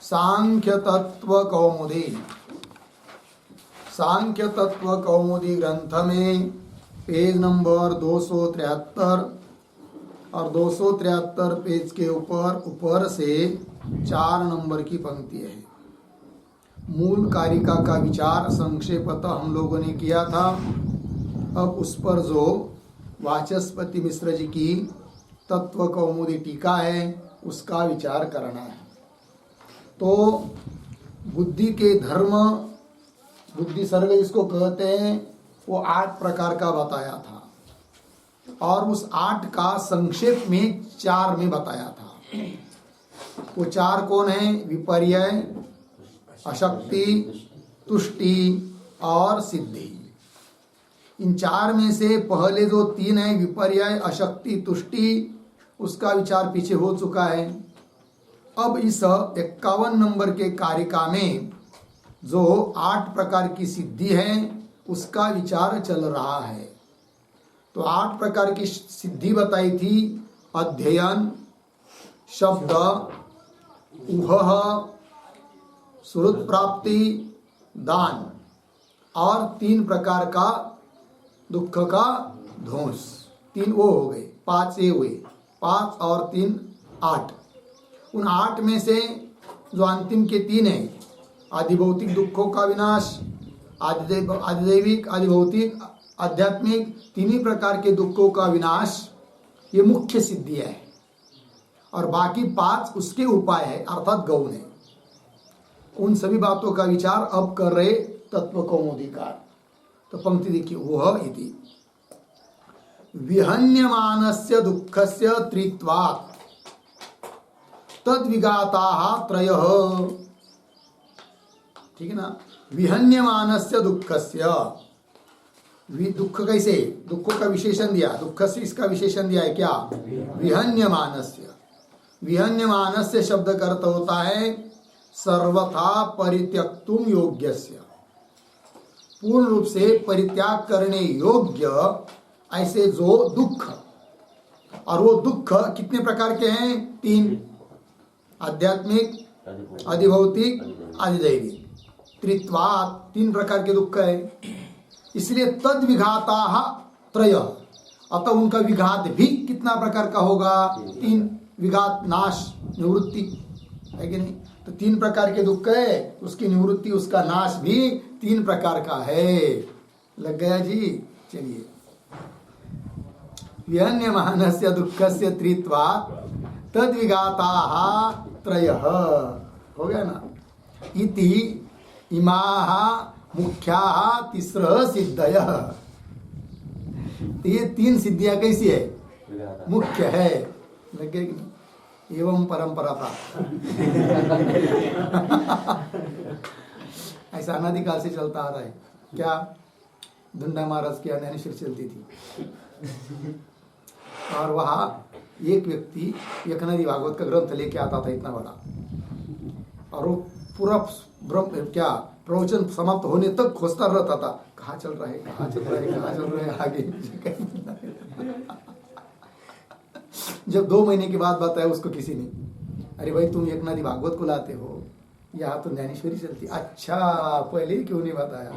सांख्य तत्व कौमुदी, सांख्य तत्व कौमुदी ग्रंथ में पेज नंबर 273 और 273 पेज के ऊपर से 4 नंबर की पंक्ति है। मूल कारिका का विचार संक्षेपतः हम लोगों ने किया था। अब उस पर जो वाचस्पति मिश्र जी की तत्व कौमुदी टीका है उसका विचार करना है। तो बुद्धि के धर्म, बुद्धि सर्ग जिसको कहते हैं, वो 8 प्रकार का बताया था और उस 8 का संक्षेप में 4 में बताया था। वो 4 कौन है? विपर्य, अशक्ति, तुष्टि और सिद्धि। इन 4 में से पहले जो 3 है, विपर्य, अशक्ति, तुष्टि, उसका विचार पीछे हो चुका है। अब इस 51 नंबर के कारिका में जो 8 प्रकार की सिद्धि है उसका विचार चल रहा है। तो 8 प्रकार की सिद्धि बताई थी। अध्ययन, शब्द, ऊह, सुहृद प्राप्ति, दान और 3 प्रकार का दुख का ध्वंस। 3 वो हो गए, 5 ये हुए, 5 और 3 8। उन 8 में से जो अंतिम के 3 है, आधिभौतिक दुखों का विनाश, आधिदैविक, आधिभौतिक, आध्यात्मिक, 3 ही प्रकार के दुखों का विनाश, ये मुख्य सिद्धि है और बाकी 5 उसके उपाय है, अर्थात गौण है। उन सभी बातों का विचार अब कर रहे तत्व कौमुदीकार। तो पंक्ति देखिए, वह इति विहन्यमानस्य दुःखस्य त्रित्वात् तद्विघाताः त्रयः। ठीक है ना? विहन्यमानस्य दुःखस्य, दुख कैसे, दुखों का विशेषण दिया, दुख से इसका विशेषण दिया है क्या? विहन्यमानस्य। विहन्यमानस्य शब्द का अर्थ होता है सर्वथा परित्यक्तुम योग्यस्य, पूर्ण रूप से परित्याग करने योग्य ऐसे जो दुख। और वो दुख कितने प्रकार के हैं? 3, आध्यात्मिक, अधिभौतिक, अधिदैविक। त्रित्वात् 3 प्रकार के दुख है, इसलिए तद विघाता त्रय, अतः उनका विघात भी कितना प्रकार का होगा? 3। विघात, नाश, निवृत्ति, है कि नहीं? तो 3 प्रकार के दुख है, उसकी निवृत्ति, उसका नाश भी 3 प्रकार का है। लग गया जी? चलिए, विहन्यमानस्य दुःखस्य त्रित्वात् तद्विघाताः त्रयः, हो गया ना? इति इमाः मुख्याः तिस्रः सिद्धयः। ये 3 सिद्धियां कैसी है? मुख्य है। लग गया कि नहीं? एवं परंपरा प्राप्त। ऐसा अनादिकाल से चलता आ रहा है। क्या? धुंडा महाराज की ज्ञानेश्वर चलती थी और वहाँ एक व्यक्ति एक नदी भागवत का ग्रंथ लेके आता था, इतना बड़ा, और वो पूरा क्या प्रवचन समाप्त होने तक खोजता रहता था, कहाँ चल रहा है, कहाँ चल रहा है, कहाँ चल रहा है आगे। जब 2 महीने के बाद बताया उसको किसी ने, अरे भाई तुम एक नदी भागवत को लाते हो, यहाँ तो ज्ञानेश्वरी चलती। अच्छा, पहले ही क्यों नहीं बताया?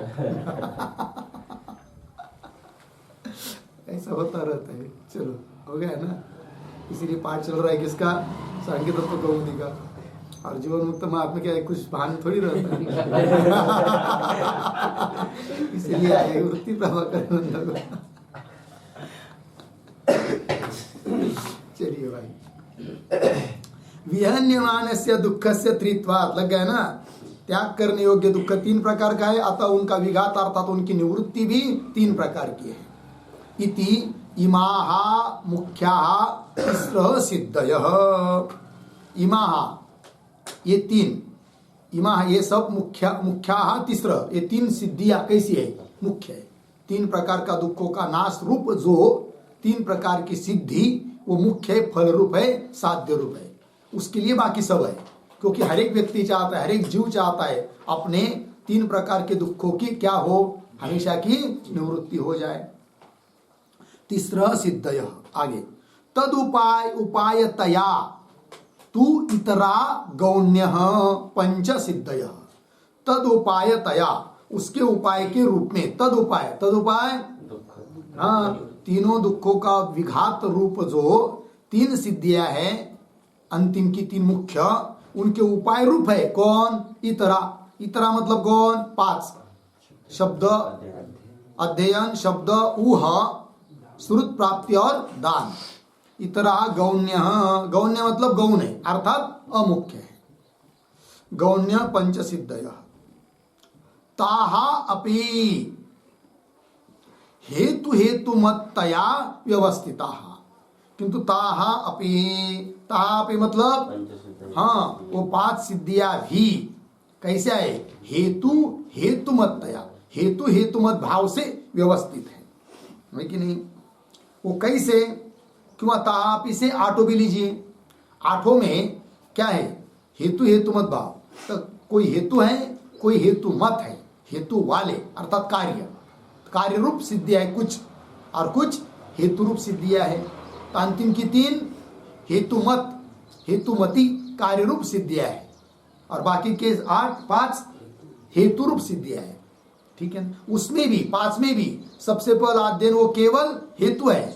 ऐसा होता रहता है। चलो, हो गया ना? इसीलिए पाठ चल रहा है किसका? सांख्य तत्व कौमुदी का। और जीवन मुक्त महात्मा क्या है, कुछ भान थोड़ी रहता है। इसीलिए आए वृत्ति प्रभाकर। चलिए भाई, विहन्यमानस्य दुःखस्य त्रित्वात्, लग गया ना? त्याग करने योग्य दुख 3 प्रकार का है, अतः उनका विघात अर्थात उनकी निवृत्ति भी 3 प्रकार की है। इति इमाः मुख्याः तिस्रः सिद्धयः। इमाः, ये 3, इमाः ये सब मुख्याः तिस्रः, ये 3 सिद्धियां कैसी है? मुख्य है। 3 प्रकार का दुखों का नाश रूप जो 3 प्रकार की सिद्धि, वो मुख्य है, फल रूप है, साध्य रूप है। उसके लिए बाकी सब है, क्योंकि हर एक व्यक्ति चाहता है, हर एक जीव चाहता है अपने 3 प्रकार के दुखों की क्या हो? हमेशा की निवृत्ति हो जाए। तीसरा सिद्धयः, आगे तद उपायतया तू इतरा गौण्य पंच सिद्धय तदुपायतया, उसके उपाय के रूप में, तदुपाय हाँ, तीनों दुखों का विघात रूप जो 3 सिद्धियां हैं, अंतिम की 3 मुख्य, उनके उपाय रूप है कौन? इतरा मतलब कौन? 5 शब्द, अध्ययन, शब्द, ऊह, श्रुत प्राप्ति और दान। इतरा गौण्य, गौण्य मतलब गौण है अर्थात अमुख्य है। गौण्य पंच सिद्धय ताहा अपि हेतु हेतु मत्तया व्यवस्थिता, किंतु ताहा अपि मतलब हाँ, वो 5 सिद्धियां भी कैसे है? हेतु हेतु मत्तया, हेतु हेतु मत भाव से व्यवस्थित है कि नहीं? वो कैसे? क्यों? ताहा से आठों भी लीजिए, आठों में क्या है? हेतु हेतु मत भाव, तो कोई हेतु है, कोई हेतु मत है, हेतु वाले अर्थात कार्य रूप सिद्धियां है कुछ, और कुछ हेतु रूप सिद्धियां है। तो अंतिम की 3 हेतुमती कार्य रूप सिद्धियां है, और बाकी के 5 हेतु रूप सिद्धियां है। ठीक है, उसमें भी 5 में भी सबसे पहला अध्ययन वो केवल हेतु है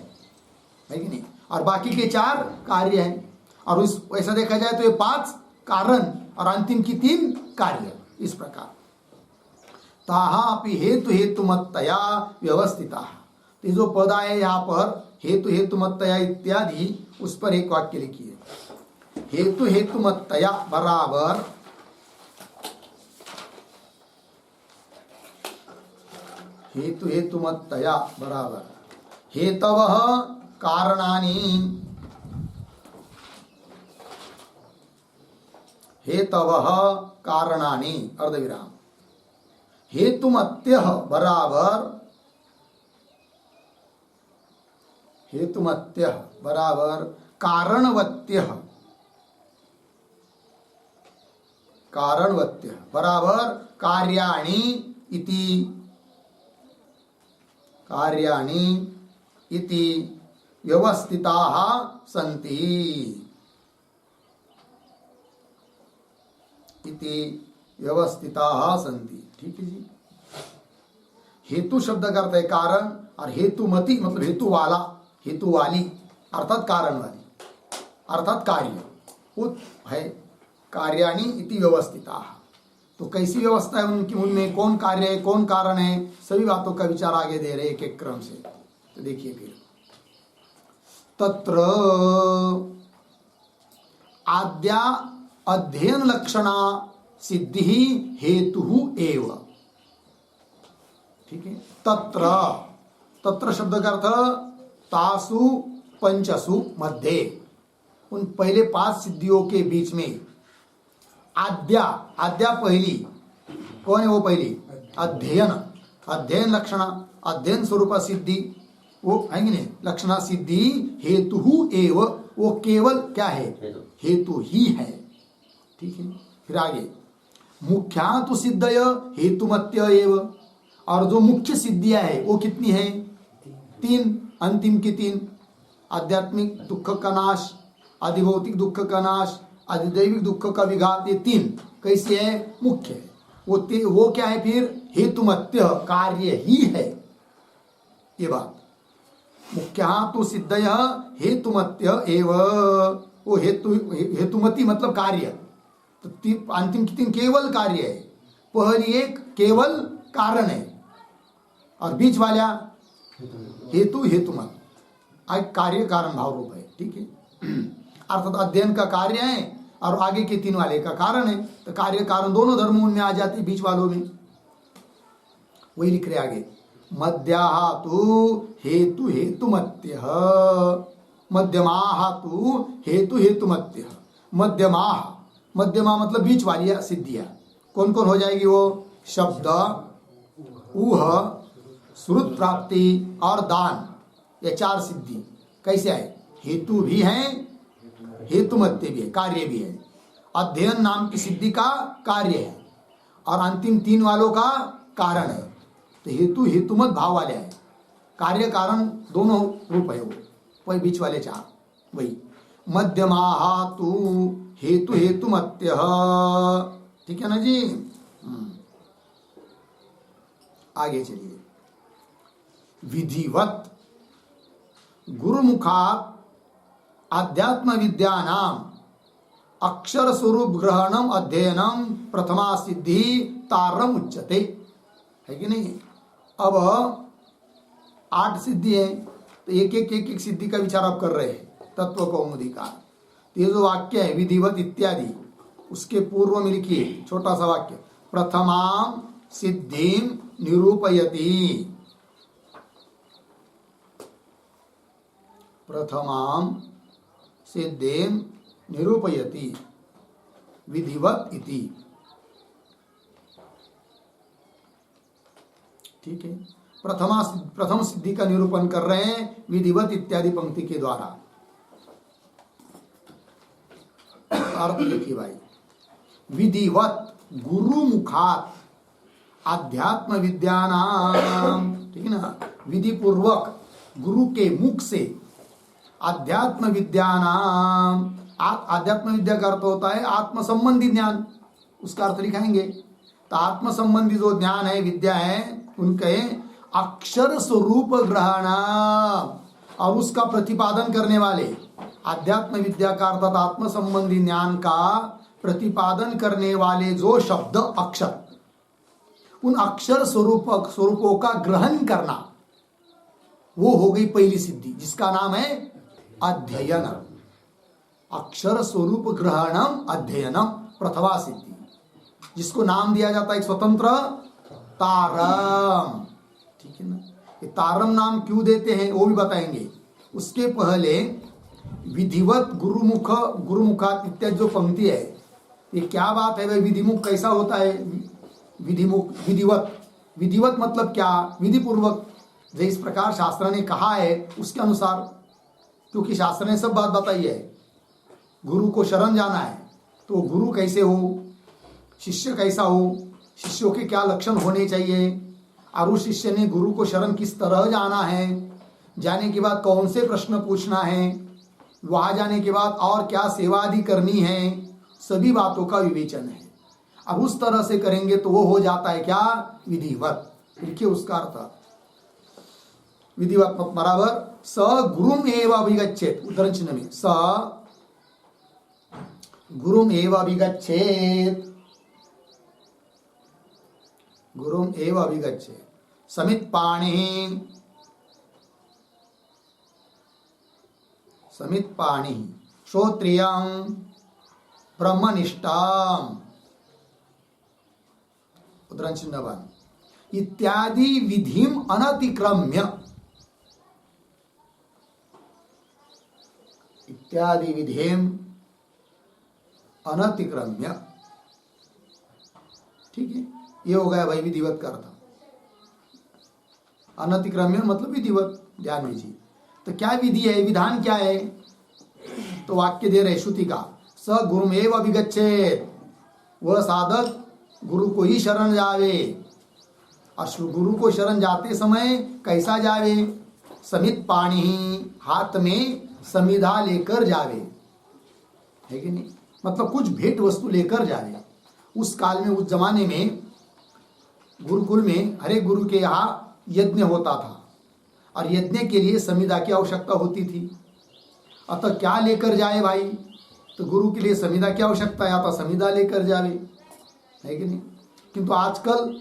कि नहीं, और बाकी के 4 कार्य हैं। और उस ऐसा देखा जाए तो ये 5 कारण और अंतिम की 3 कार्य, इस प्रकार ताहा अपि हेतु हेतु मत्तया व्यवस्थिता। तो जो पद आए यहाँ पर हेतु हेतु मत्तया इत्यादि, उस पर एक वाक्य लिखिए। हेतु हेतु मत्तया बराबर हेतु हेतु मत्तया बराबर हेतवः कारणानि, हेतवः कारणानि अर्धविराम, हेतुमत्यः बराबर हेतुमत्यः बराबर कारणवत्यः, कारणवत्यः बराबर कार्याणि इति, कार्याणि इति व्यवस्थिताः सन्ति, इति व्यवस्थिताः सन्ति। ठीक है जी। हेतु शब्द का अर्थ है कारण, और हेतुमती मतलब हेतु वाला, हेतु वाली अर्थात कारण वाली, अर्थात कार्य वो है। कार्याणि इति व्यवस्थिताः, तो कैसी व्यवस्था है उनकी, उनमें कौन कार्य है, कौन कारण है, सभी बातों का विचार आगे दे रहे एक एक क्रम से। तो देखिए फिर तत्र आद्या अध्ययन लक्षणा सिद्धि हेतु एव। ठीक है, तत्र शब्द का अर्थ तासु पंचसु मध्ये, उन पहले 5 सिद्धियों के बीच में आद्या पहली, कौन है वो पहली? अध्ययन लक्षणा, अध्ययन स्वरूप सिद्धि वो है नहीं, लक्षणा सिद्धि हेतु एव, वो केवल क्या है? हेतु ही है। ठीक है, फिर आगे मुख्या तो सिद्धय हेतुमत्य एव, और जो मुख्य सिद्धियां है वो कितनी है? 3, अंतिम की 3, आध्यात्मिक दुख का नाश, अधिभौतिक दुख का नाश, अधिदैविक दुख का विघात, ये 3 कैसे है? मुख्य है। वो क्या है फिर? हेतुमत्य, कार्य ही है। ये बात मुख्या तो सिद्धय हेतुमत्य एव, वो हेतुमती मतलब कार्य, तो अंतिम की 3 केवल कार्य है, पहली एक केवल कारण है, और बीच वाला हेतुमत कार्य कारण भाव रूप है। ठीक है, अर्थात अध्ययन का कार्य है और आगे के 3 वाले का कारण है, तो कार्य कारण दोनों धर्मों में आ जाते, बीच वालों में। वही लिख रहे आगे, मध्याः तु हेतु हेतुमत्यः, मध्यमाः तु हेतु हेतुमत्यः। मध्यमा मतलब बीच वाली सिद्धियां कौन कौन हो जाएगी? वो शब्द, ऊह, श्रुत प्राप्ति और दान, ये 4 सिद्धि कैसे है? हेतु भी है, हेतुमत्य भी है, कार्य भी है। अध्ययन नाम की सिद्धि का कार्य है, और अंतिम 3 वालों का कारण है। तो हेतु हेतुमत भाव वाले हैं, कार्य कारण दोनों रूप है वो, वही बीच वाले 4। वही मध्यमाः तु हेतु हेतुमत्य, ठीक है ना जी। आगे चलिए। विधिवत गुरुमुखात आध्यात्म विद्यानाम अक्षर स्वरूप ग्रहणम अध्ययनम प्रथमा सिद्धि तारम उच्यते, है कि नहीं। अब 8 सिद्धि है, तो एक एक सिद्धि का विचार आप कर रहे हैं तत्व कौमुदी का। तो ये जो वाक्य है विधिवत इत्यादि, उसके पूर्व में लिखिए छोटा सा वाक्य, प्रथमाम सिद्धिम निरूपयति, प्रथमाम सिद्धिम निरूपयति विधिवत इति, ठीक है। प्रथम सिद्धि का निरूपण कर रहे हैं विधिवत इत्यादि पंक्ति के द्वारा। अर्थ देखिए भाई, विधिवत गुरु मुखात आध्यात्म विद्यानाम, ठीक है ना, विधि पूर्वक गुरु के मुख से आध्यात्म विद्यानाम, आध्यात्म विद्या का अर्थ होता है आत्म संबंधी ज्ञान, उसका अर्थ लिखाएंगे। तो आत्म संबंधी जो ज्ञान है, विद्या है, उनके अक्षर स्वरूप ग्रहण और उसका प्रतिपादन करने वाले, आध्यात्म विद्या का अर्थात आत्म संबंधी ज्ञान का प्रतिपादन करने वाले जो शब्द अक्षर, उन अक्षर स्वरूपों का ग्रहण करना, वो हो गई पहली सिद्धि, जिसका नाम है अध्ययन। अक्षर स्वरूप ग्रहणम अध्ययनम प्रथमा सिद्धि, जिसको नाम दिया जाता है एक स्वतंत्र तारम, ठीक है ना। ये तारम नाम क्यों देते हैं वो भी बताएंगे। उसके पहले विधिवत गुरुमुखात इत्यादि जो पंक्ति है, ये क्या बात है भाई, विधिमुख कैसा होता है, विधिमुख विधिवत मतलब क्या, विधि पूर्वक, जिस प्रकार शास्त्र ने कहा है उसके अनुसार, क्योंकि शास्त्र ने सब बात बताई है। गुरु को शरण जाना है तो गुरु कैसे हो, शिष्य कैसा हो, शिष्यों के क्या लक्षण होने चाहिए, और उस शिष्य ने गुरु को शरण किस तरह जाना है, जाने के बाद कौन से प्रश्न पूछना है, वहां जाने के बाद और क्या सेवा आदि करनी है, सभी बातों का विवेचन है। अब उस तरह से करेंगे तो वो हो जाता है क्या, विधिवत। लिखिए उसका अर्थ, विधिवत बराबर स गुरुम एव अभिगच्छेत, उद्धरण चिन्ह में स गुरुम एव अभिगच्छेत, गुरुम एव अभिगच्छेत, समित पाणि श्रोत्रियं ब्रह्मनिष्ठाम, उद्धरण चिन्ह बन, इत्यादि विधिम अनतिक्रम्य, इत्यादि विधिम अनतिक्रम्य, ठीक है। ये हो गया भाई विधिवत का अर्थ। अनतिक्रम्य मतलब विधिवत, ध्यान दीजिए। तो क्या विधि है, विधान क्या है, तो वाक्य दे रहे श्रुति का, स गुरुमेव अभिगच्छेत, वह साधक गुरु को ही शरण जावे, और गुरु को शरण जाते समय कैसा जावे, समित पाणी, हाथ में समिधा लेकर जावे, है कि नहीं, मतलब कुछ भेंट वस्तु लेकर जावे। उस काल में, उस जमाने में गुरुकुल में हरे गुरु के यहाँ यज्ञ होता था, और यज्ञ के लिए समिधा की आवश्यकता होती थी। अतः क्या लेकर जाए भाई, तो गुरु के लिए समिधा की आवश्यकता है, अतः समिधा लेकर जावे, है कि नहीं। किंतु आजकल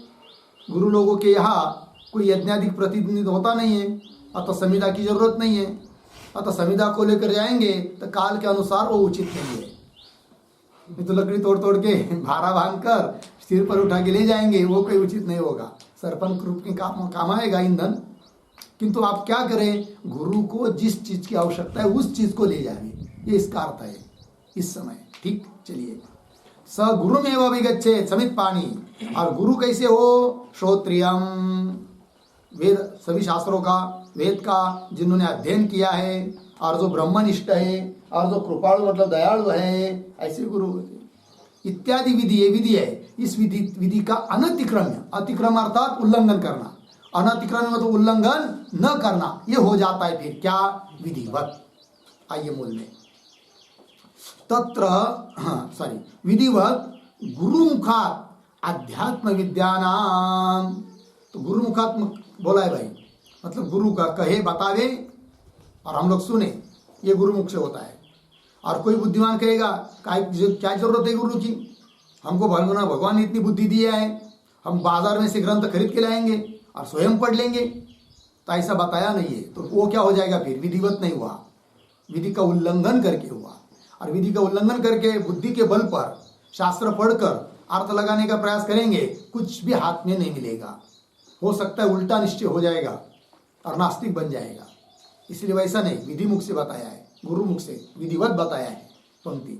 गुरु लोगों के यहाँ कोई यज्ञाधिक प्रतिनिधित्व होता नहीं है, अतः समिधा की जरूरत नहीं है। अतः समिधा को लेकर जाएंगे तो काल के अनुसार वो उचित नहीं है। नहीं तो लकड़ी तोड़ तोड़ के भारा बांध कर सिर पर उठा के ले जाएंगे, वो कोई उचित नहीं होगा, सरपंच रूप के काम आएगा ईंधन। किंतु आप क्या करें, गुरु को जिस चीज की आवश्यकता है उस चीज को ले जाए, ये इसका अर्थ है इस समय, ठीक। चलिए, स गुरुमेव अभिगच्छेत समित पाणी, और गुरु कैसे हो, श्रोत्रियम, वेद, सभी शास्त्रों का, वेद का जिन्होंने अध्ययन किया है, और जो ब्रह्मनिष्ठ है, और जो कृपाणु मतलब दयालु है, ऐसे गुरु होते। इत्यादि विधि, ये विधि है, इस विधि का अनतिक्रम्य, अतिक्रम अर्थात उल्लंघन करना, अनतिक्रम्य मतलब उल्लंघन न करना, ये हो जाता है फिर क्या, विधिवत। आइए मूल में, तत्र विधिवत गुरुमुखात अध्यात्म विद्यानाम। तो गुरुमुखात बोला है भाई, मतलब गुरु का कहे बतावे और हम लोग सुने, ये गुरुमुख से होता है। और कोई बुद्धिमान कहेगा क्या जरूरत है गुरु की, हमको भगवान ने इतनी बुद्धि दिया है, हम बाजार में से ग्रंथ खरीद के लाएंगे और स्वयं पढ़ लेंगे, तो ऐसा बताया नहीं है। तो वो क्या हो जाएगा, फिर विधिवत नहीं हुआ, विधि का उल्लंघन करके हुआ। और विधि का उल्लंघन करके बुद्धि के बल पर शास्त्र पढ़कर अर्थ लगाने का प्रयास करेंगे, कुछ भी हाथ में नहीं मिलेगा। हो सकता है उल्टा निश्चय हो जाएगा और नास्तिक बन जाएगा। इसलिए वैसा नहीं, विधि मुख से बताया है, गुरु मुख से विधिवत बताया है। पंक्ति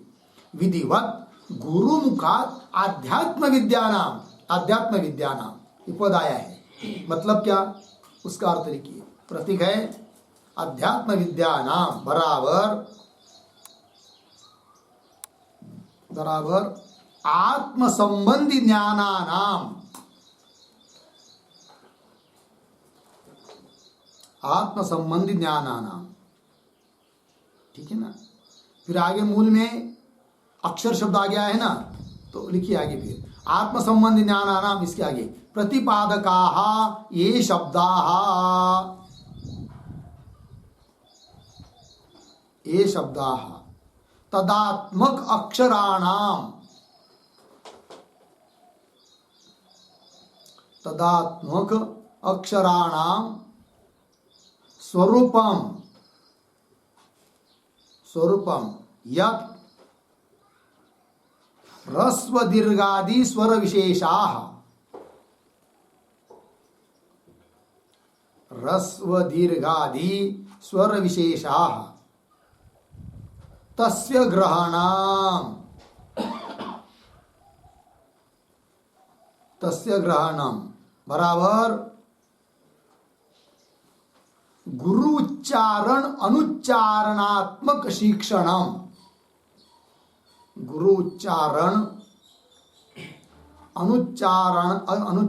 विधिवत गुरु मुखात आध्यात्म विद्यानाम, आध्यात्म विद्यानाम ये पद आया है, मतलब क्या, उसका अर्थ लिखिए। प्रतीक है अध्यात्म विद्यानाम बराबर बराबर आत्म संबंधी ज्ञानानाम, आत्म संबंधी ज्ञानानाम, ठीक है ना। फिर आगे मूल में अक्षर शब्द आ गया है ना, तो लिखिए आगे फिर आत्म संबंधी ज्ञानानाम, इसके आगे प्रतिपादकाः ये शब्दाः, ये शब्दाः तदात्मक अक्षराणाम, तदात्मक अक्षराणाम स्वरूपम, स्वरूपम यत् ह्रस्व दीर्घादि स्वर विशेषाः, ह्रस्व दीर्घादि स्वर विशेषाः तस्य ग्रहणम, तस्य ग्रहणम बराबर गुरु उच्चारण अनुच्चारणात्मक शिक्षणम, गुरु उच्चारण अनुच्चारणात्मक,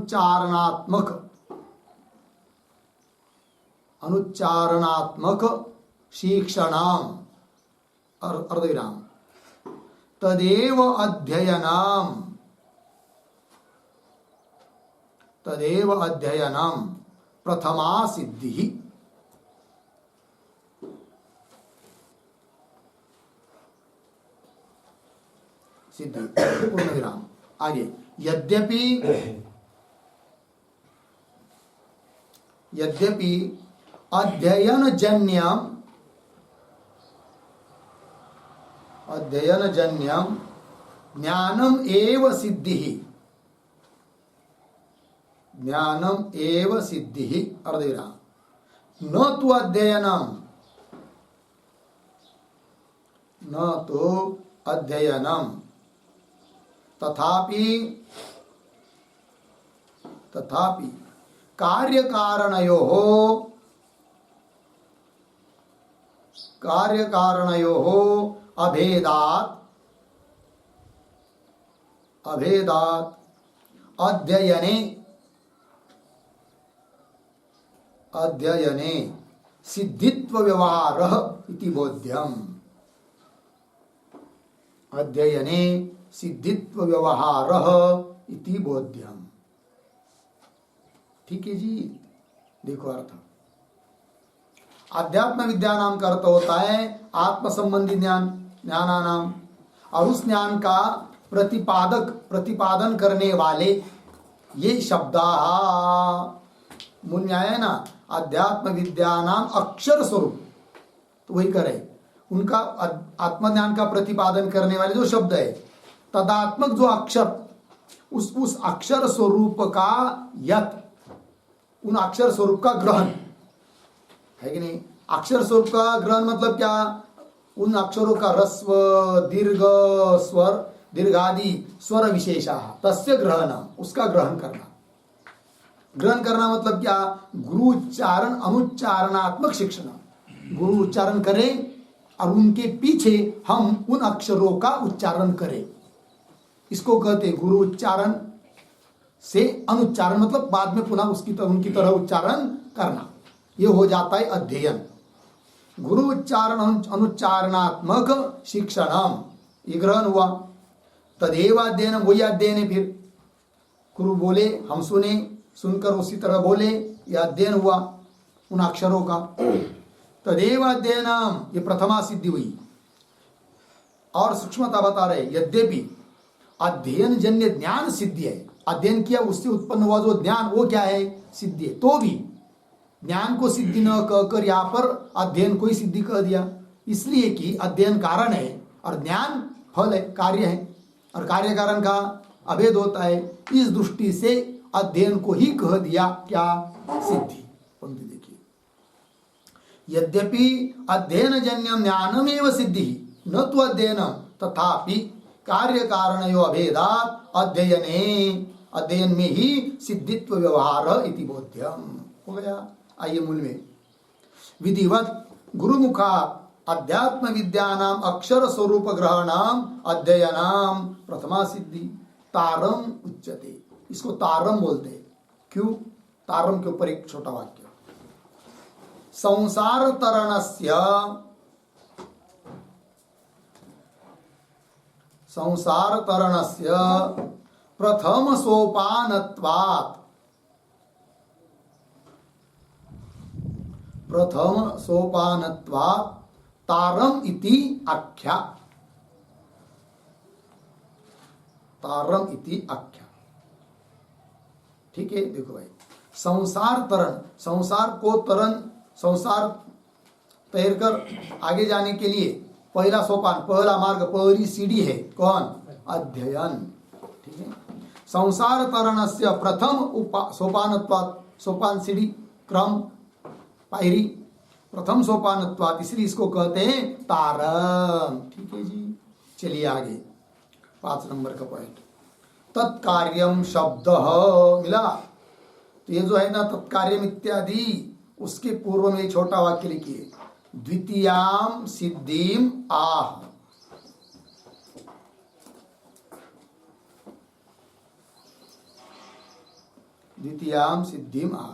अनुच्चारणात्मक शिक्षणम अर्धविराम तदेव अध्ययनम, तदेव अध्ययनम प्रथमा सिद्धि, सिद्धि पूर्ण विराम। आगे यद्यपि यद्यपि अध्ययनजन्यम, अध्ययनजन्यम ज्ञानम एव सिद्धि, ज्ञानम एव सिद्धि अर्धविराम न तो अध्ययनम, न तो अध्ययनम तथापि, तथापि कार्यकारणयोः, कार्यकारणयोः अभेदात्, अभेदात् अध्ययने, अध्ययने सिद्धित्व व्यवहारः इति बोध्यम्, अध्ययने सिद्धित्व व्यवहारः इति बोध्यम्। ठीक है जी, देखो अर्थ। अध्यात्म विद्या नाम का अर्थ होता है आत्म संबंधी ज्ञान, ज्ञानानाम, और उस ज्ञान का प्रतिपादक, प्रतिपादन करने वाले ये शब्दाः। मूल न्याय है ना, अध्यात्म विद्या नाम अक्षर स्वरूप, तो वही करे उनका आत्मज्ञान का प्रतिपादन करने वाले जो शब्द है, तदात्मक जो अक्षर, उस अक्षर स्वरूप का यत, उन अक्षर स्वरूप का ग्रहण है कि नहीं। अक्षर स्वरूप का ग्रहण मतलब क्या, उन अक्षरों का ह्रस्व दीर्घ स्वर दीर्घादि स्वर विशेषा तस्य ग्रहण, उसका ग्रहण करना। ग्रहण करना मतलब क्या, गुरु उच्चारण अनुच्चारणात्मक शिक्षण, गुरु उच्चारण करें और उनके पीछे हम उन अक्षरों का उच्चारण करें, इसको कहते हैं गुरु उच्चारण से अनुच्चारण, मतलब बाद में पुनः उसकी तरह उनकी तरह उच्चारण करना, ये हो जाता है अध्ययन। गुरु उच्चारण अनुच्चारणात्मक शिक्षणम, ये ग्रहण हुआ। तदेव अध्ययन, वही अध्ययन है। फिर गुरु बोले, हम सुने, सुनकर उसी तरह बोले, यह अध्ययन हुआ उन अक्षरों का। तदेव अध्ययनम, ये प्रथमा सिद्धि हुई। और सूक्ष्मता बता रहे, यद्यपि अध्ययन जन्य ज्ञान सिद्धि है, अध्ययन किया उससे उत्पन्न हुआ जो ज्ञान वो क्या है, सिद्धि है। तो भी ज्ञान को सिद्धि न कहकर यहाँ पर अध्ययन को ही सिद्धि कह दिया, इसलिए कि अध्ययन कारण है और ज्ञान फल है, कार्य है, और कार्य कारण का अभेद होता है। इस दृष्टि से अध्ययन को ही कह दिया क्या, सिद्धि। पंक्ति देखिए, यद्यपि अध्ययन जन्यम ज्ञानमेव सिद्धि न तो अध्ययन तथापि कार्य कारणयो अभेदात अध्ययन में ही सिद्धित्व व्यवहार इति बोध्यम। हो गया। आइए मूल में, विधिवत गुरुमुखा अध्यात्म विद्यानाम अक्षर स्वरूप ग्रहणाम अध्ययनाम प्रथमा सिद्धि तारम उच्यते। इसको तारम बोलते हैं। क्यों? तारम के ऊपर एक छोटा वाक्य, संसार तरणस्य प्रथम सोपानत्वात् तारम इति आख्या। तारम इति आख्या। ठीक है, देखो भाई, संसार तरण, संसार को तरण, संसार तैर कर आगे जाने के लिए पहला सोपान, पहला मार्ग, पहली सीढ़ी है कौन, अध्ययन। ठीक है, संसार तरणस्य प्रथम सोपानत्वात्, सोपान सीढ़ी क्रम पायरी, प्रथम सोपानत्वात्, इसलिए इसको कहते हैं तारम। ठीक है जी, चलिए आगे 5 नंबर का पॉइंट, तत्कार्यम शब्द मिला। तो ये जो है ना तत्कार्यम इत्यादि, उसके पूर्व में छोटा वाक्य लिखिए, द्वितीयाम सिद्धिम आह। द्वितीयाम सिद्धिम आह,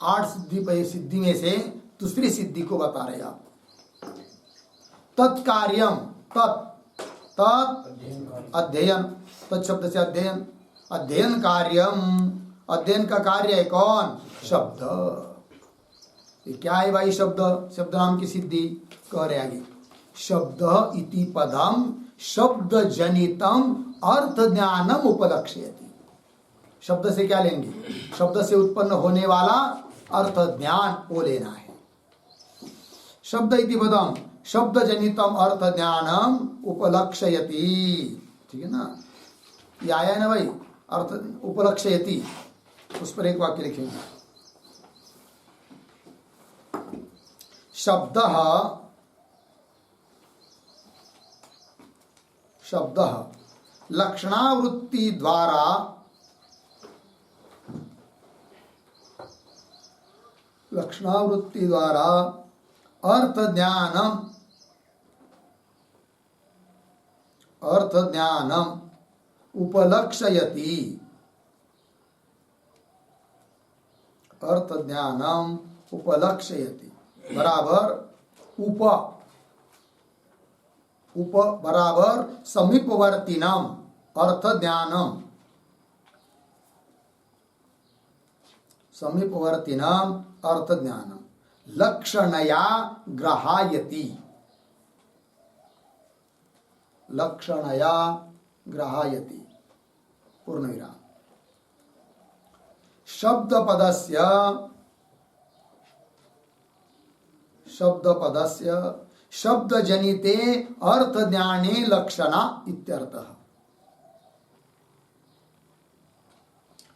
8 सिद्धि में से दूसरी सिद्धि को बता रहे आप। तत्कार्यम, तत् अध्ययन, तत् शब्द से अध्ययन, अध्ययन कार्यम, अध्ययन का कार्य है कौन, शब्द। ये क्या है भाई शब्द, शब्द नाम की सिद्धि कह रहे आगे, शब्द इति पदम शब्द जनितम अर्थ ज्ञानम उपलक्ष्यति। शब्द से क्या लेंगे, शब्द से उत्पन्न होने वाला अर्थ ज्ञान वो लेना है। शब्द इति पदम शब्द जनितम अर्थ ज्ञानम उपलक्ष्यति। ठीक है ना, ये आया है ना भाई, अर्थ उपलक्ष्यति, उस पर एक वाक्य लिखेंगे, शब्द लक्षणावृत्ति द्वारा अर्थ ज्ञानम उपलक्ष्यति, अर्थ ज्ञानम उपलक्ष्यति बराबर उप बराबर समीपवर्तीनाम अर्थ ज्ञानम, समीपवर्तीनाम अर्थ ज्ञानम लक्षणया ग्रहायति, लक्षणया ग्रहायति पूर्णविराम। शब्दपदस्य शब्दजनिते अर्थ ज्ञाने लक्षणा इत्यर्थः।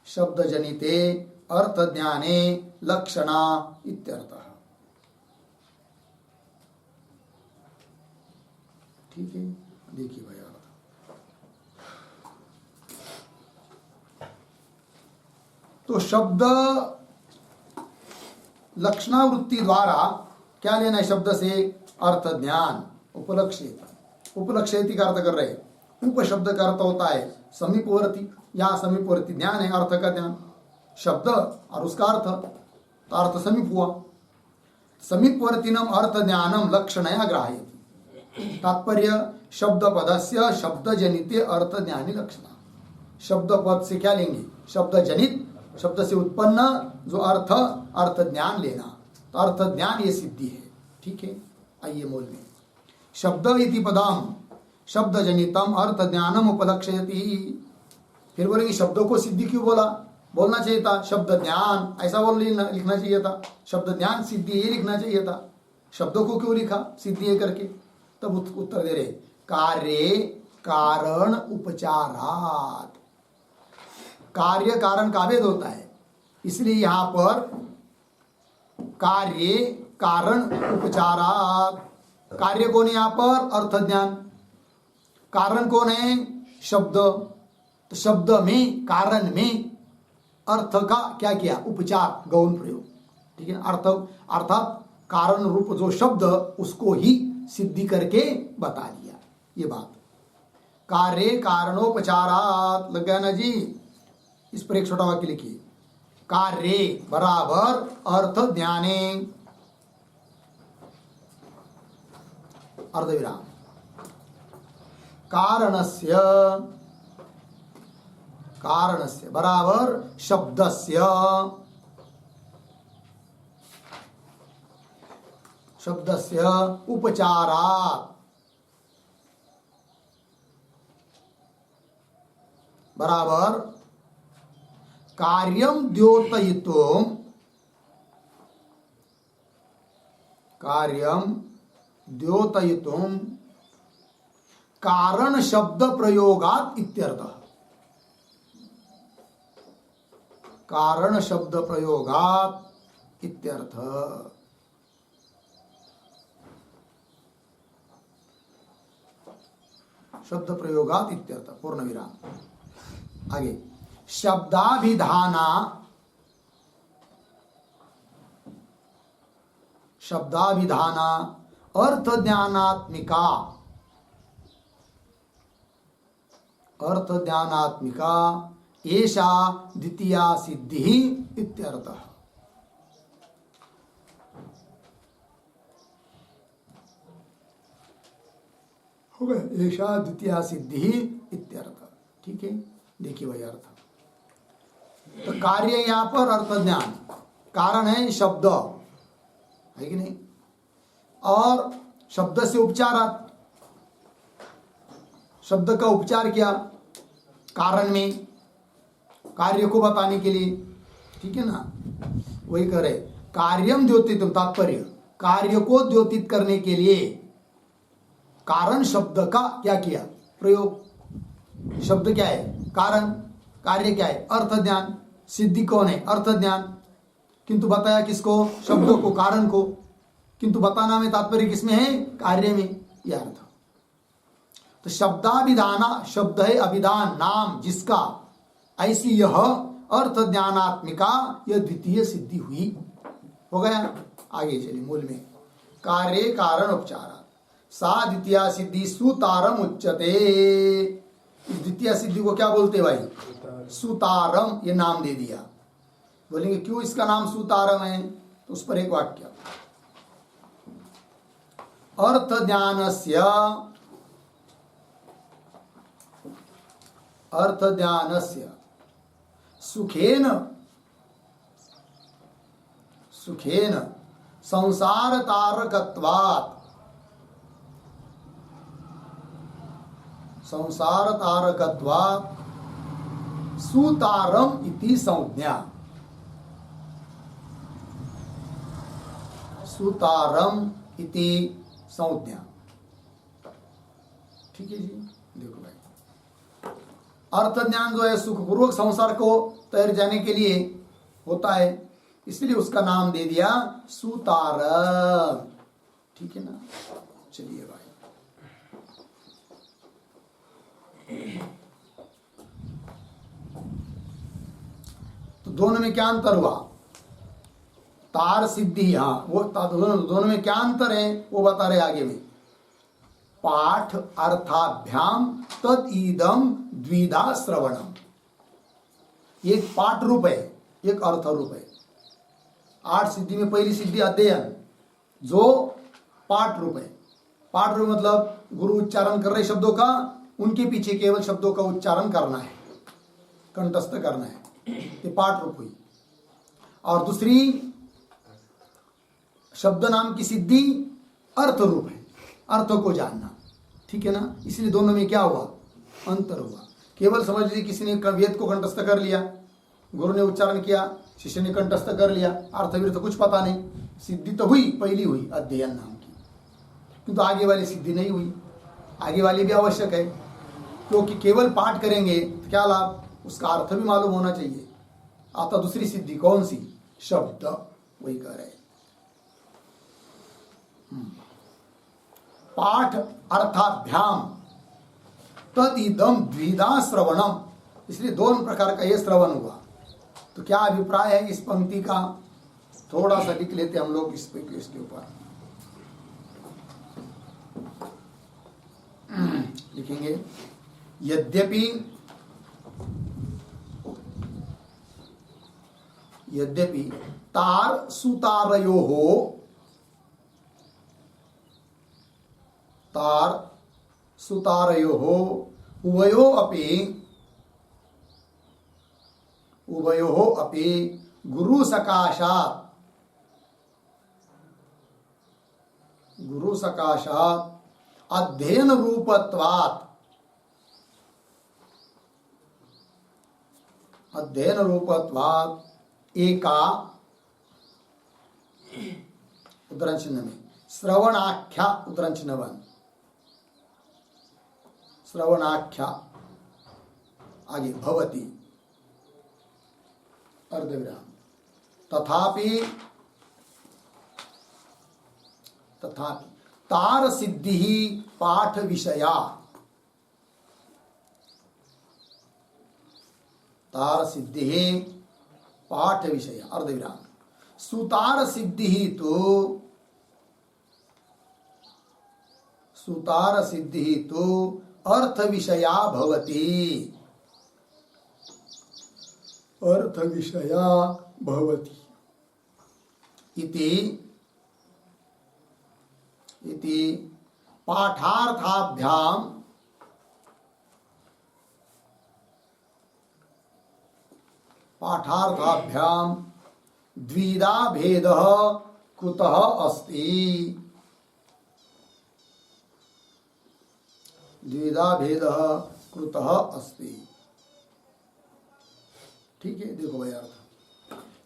शब्दजनिते अर्थ ज्ञाने लक्षणा इत्यर्थः। ठीक है, देखिए भाई अर्थ, तो शब्द लक्षणावृत्ति द्वारा क्या लेना है शब्द से, अर्थ ज्ञान, उपलक्ष्यति। उपलक्ष्यति का अर्थ कर रहे, उप शब्द का अर्थ होता है समीपवर्ती, यहाँ समीपवर्ती ज्ञान है, अर्थ का ज्ञान, शब्द और उसका अर्थ, तो अर्थ समीप हुआ। समीपवर्तीनम अर्थ ज्ञानम लक्षणया ग्राह्यति, तात्पर्य शब्द पदस्य शब्द जनिते अर्थ ज्ञानी लक्षण। शब्द पद से क्या लेंगे? शब्द जनित, शब्द से उत्पन्न जो अर्थ, अर्थ ज्ञान लेना। तो अर्थ ज्ञान ये सिद्धि है। ठीक है, आइए मूल में। शब्द इति पदम शब्द जनितम अर्थ ज्ञानम उपलक्ष्यति। फिर बोलेंगे शब्दों को सिद्धि क्यों बोला? बोलना चाहिए था शब्द ज्ञान, ऐसा लिखना चाहिए था। शब्द ज्ञान सिद्धि ये लिखना चाहिए था। शब्दों को क्यों लिखा सिद्धि ये करके? तब उत्तर दे रहे कार्य कारण उपचारात। कार्य कारण का भेद होता है, इसलिए यहां पर कार्य कारण उपचारात। कार्य कौन है यहां पर? अर्थ ज्ञान। कारण कौन है? शब्द। तो शब्द में, कारण में अर्थ का क्या किया? उपचार, गौण प्रयोग। ठीक है, अर्थ अर्थात कारण रूप जो शब्द उसको ही सिद्धि करके बता दिया। ये बात कार्य कारणोपचारात लग गया ना जी। इस पर एक छोटा वाक्य लिखिए, कार्य बराबर अर्थ ज्ञाने अर्धविराम कारणस्य बराबर शब्दस्य उपचारात् बराबर कार्यम द्योतयितुम कारण शब्द प्रयोगात इत्यर्थः। कारण शब्द प्रयोगात इत्यर्थ। शब्द प्रयोगात इत्यर्थ, पूर्ण विराम। आगे शब्दाभिधाना अर्थ ज्ञानात्मिका एषा द्वितीया सिद्धि इत्यर्थः। हो गया, एषा द्वितीया सिद्धि इत्यर्थ। ठीक है, देखिए वही अर्थ। तो कार्य यहां पर अर्थ ज्ञान, कारण है शब्द, है कि नहीं? और शब्द से उपचारात, शब्द का उपचार किया कारण में, कार्य को बताने के लिए। ठीक है ना, वही करे कार्यम द्योतितम, तात्पर्य कार्य को द्योतित करने के लिए कारण शब्द का क्या किया? प्रयोग। शब्द क्या है? कारण। कार्य क्या है? अर्थ ज्ञान। सिद्धि कौन है? अर्थ ज्ञान। किंतु बताया किसको? शब्दों को, कारण को। किंतु बताना में तात्पर्य किसमें है? कार्य में। यह अर्थ। तो शब्दाभिधाना, शब्द है अभिधान, नाम जिसका, ऐसी यह अर्थ ज्ञानात्मिका यह द्वितीय सिद्धि हुई। हो गया। आगे चलिए मूल में। कार्य कारण उपचार सा द्वितीया सिद्धि सुतारम उच्यते। इस द्वितीय सिद्धि को क्या बोलते भाई? सुतारम। ये नाम दे दिया। बोलेंगे क्यों इसका नाम सुतारम है? तो उस पर एक वाक्य, अर्थ ज्ञानस्य सुखेन संसार तारकत्वात् सुतारम इति संज्ञा। सुतारम इति संज्ञा। ठीक है जी, देखो भाई, अर्थ ज्ञान जो है सुखपूर्वक संसार को तैर जाने के लिए होता है, इसलिए उसका नाम दे दिया सुतारम। ठीक है ना। चलिए भाई, तो दोनों में क्या अंतर हुआ? तार सिद्धि, हाँ वो दोनों में क्या अंतर है वो बता रहे आगे में। पाठ अर्थाभ्याम तद ईदम द्विधा श्रवणम। एक पाठ रूप है, एक अर्थ रूप है। 8 सिद्धि में पहली सिद्धि अध्ययन, जो पाठ रूप है। पाठ रूप मतलब गुरु उच्चारण कर रहे शब्दों का, उनके पीछे केवल शब्दों का उच्चारण करना है, कंठस्थ करना है, ये पाठ रूप हुई। और दूसरी शब्द नाम की सिद्धि अर्थ रूप है, अर्थों को जानना, ठीक है ना। इसलिए दोनों में क्या हुआ, अंतर हुआ। केवल समझ लीजिए किसी ने वेद को कंठस्थ कर लिया, गुरु ने उच्चारण किया, शिष्य ने कंठस्थ कर लिया, अर्थवीर तो कुछ पता नहीं, सिद्धि तो हुई, पहली हुई अध्ययन नाम की, किंतु आगे वाली सिद्धि नहीं हुई। आगे वाली भी आवश्यक है, क्योंकि केवल पाठ करेंगे तो क्या लाभ, उसका अर्थ भी मालूम होना चाहिए। आता दूसरी सिद्धि कौन सी, शब्द, वही कह रहे। पाठ अर्थाभ्याम तदिदम द्विधा श्रवणम, इसलिए दोनों प्रकार का यह श्रवण हुआ। तो क्या अभिप्राय है इस पंक्ति का, थोड़ा सा लिख लेते हम लोग इसके ऊपर लिखेंगे। यद्यपि तार सुतारयोः उभयोः अपि गुरु सकाशात् अध्ययन रूपत्वात् एका उद्धरण चिन्ह में श्रवणाख्या, उद्धरण चिन्ह 1, श्रवणाख्या आगे भवति अर्धविराम। तथापि तार सिद्धि पाठ विषया, तार सिद्धि पाठ विषय अर्धविराम। सुतार सिद्धि तो अर्थ विषया भवति, अर्थ विषया भवति इति पाठार्थाभ्याम द्विधा भेदः कुतः अस्ति, द्विधा भेदः कुतः अस्ति। ठीक है, देखो भाई अर्थ,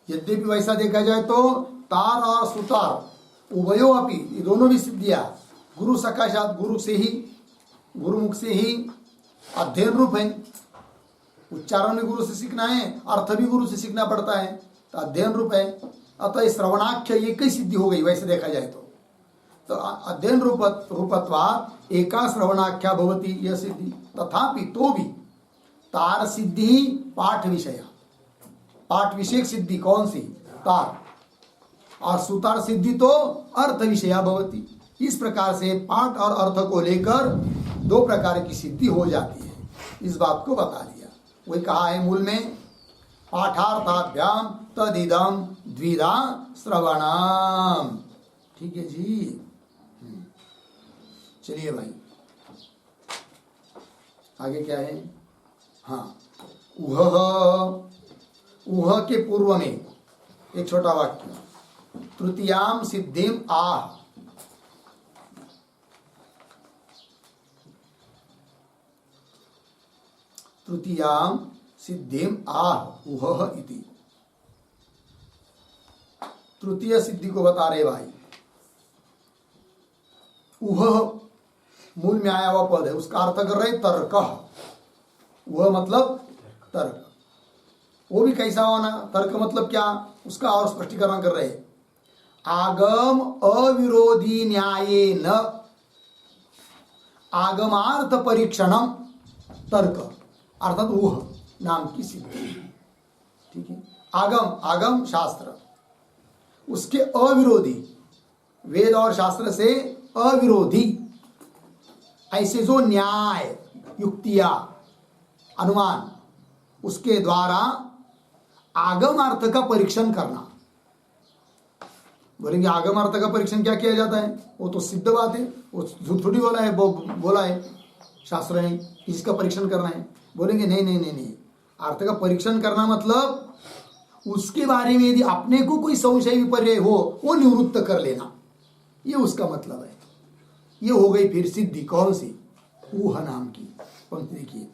यद्यपि वैसा देखा जाए तो तार और सुतार उभयो अपि, ये दोनों भी सिद्धियां गुरु सकाशात, गुरु से ही, गुरुमुख से ही अध्ययन रूप है। उच्चारण भी गुरु से सीखना है, अर्थ भी गुरु से सीखना पड़ता है, तो अध्ययन रूप है। अतः श्रवणाख्य ये कई सिद्धि हो गई वैसे देखा जाए तो अध्ययन रूपत्वात् एका श्रवणाख्या भवति, यह सिद्धि। तथापि तो भी तार सिद्धि पाठ विषय, पाठ विषयक सिद्धि कौन सी, तार, और सुतार सिद्धि तो अर्थ विषया भवति। इस प्रकार से पाठ और अर्थ को लेकर दो प्रकार की सिद्धि हो जाती है, इस बात को बता दिया। वही कहा है मूल में, पाठार्थाभ्याम तदिदम द्विधा श्रवणम। ठीक है जी, चलिए भाई आगे क्या है। हाँ, उह के पूर्व में एक छोटा वाक्य, तृतीयाम सिद्धिम आह, तृतीयाम सिद्धिम आह उह इति, तृतीय सिद्धि को बता रहे भाई। उह मूल में आया हुआ पद है, उसका अर्थ कर रहे तर्क, वह मतलब तर्क। वो भी कैसा होना, तर्क मतलब क्या, उसका और स्पष्टीकरण कर रहे। आगम अविरोधी न्याये न आगमार्थ परीक्षणम तर्क, अर्थात ऊह नाम की सिद्धि। ठीक है, आगम, आगम शास्त्र, उसके अविरोधी, वेद और शास्त्र से अविरोधी ऐसे जो न्याय, युक्तियां, अनुमान, उसके द्वारा आगम अर्थ का परीक्षण करना। बोलेंगे आगम अर्थ का परीक्षण क्या किया जाता है, वो तो सिद्ध बात है। वो थोड़ी बोला है, बोला है शास्त्र ने इसका परीक्षण करना है। बोलेंगे नहीं नहीं नहीं नहीं, अर्थ का परीक्षण करना मतलब उसके बारे में यदि अपने को कोई संशय विपर्य हो वो निवृत्त कर लेना, ये उसका मतलब है। ये हो गई फिर सिद्धि कौन सी? ऊह नाम की पंक्ति देखिए,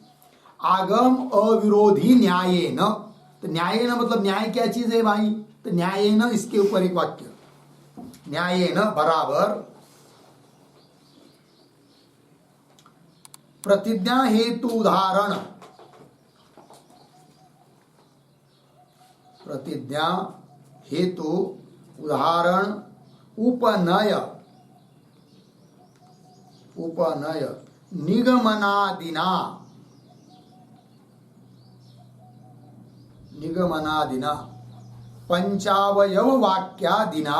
आगम अविरोधी न्याय न। तो न्याय न मतलब न्याय क्या चीज है भाई? तो न्याय न, इसके ऊपर एक वाक्य, न्याय न बराबर प्रतिज्ञा हेतु उदाहरण, प्रतिज्ञा हेतु उदाहरण उपनय, उपनय निगमनादिना, निगमनादिना पंचावयव वाक्यादिना,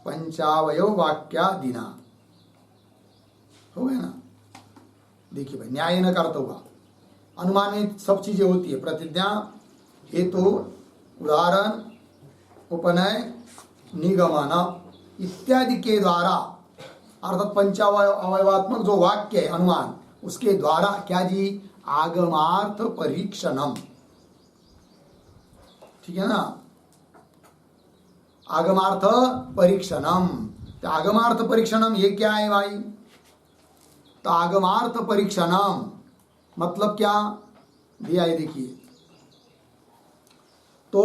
पंचावयव वाक्यादिना। हो गया ना? देखिए भाई, न्याय न करता हुआ अनुमान में सब चीजें होती है, प्रतिज्ञा हेतु उदाहरण उपनय निगमन इत्यादि के द्वारा, अर्थात पंचावयवात्मक जो वाक्य है अनुमान, उसके द्वारा क्या जी? आगमार्थ परीक्षणम। ठीक है ना? आगमार्थ परीक्षणम। तो आगमार्थ परीक्षणम ये क्या है भाई? तो आगमार्थ परीक्षणम मतलब क्या दिया है देखिए, तो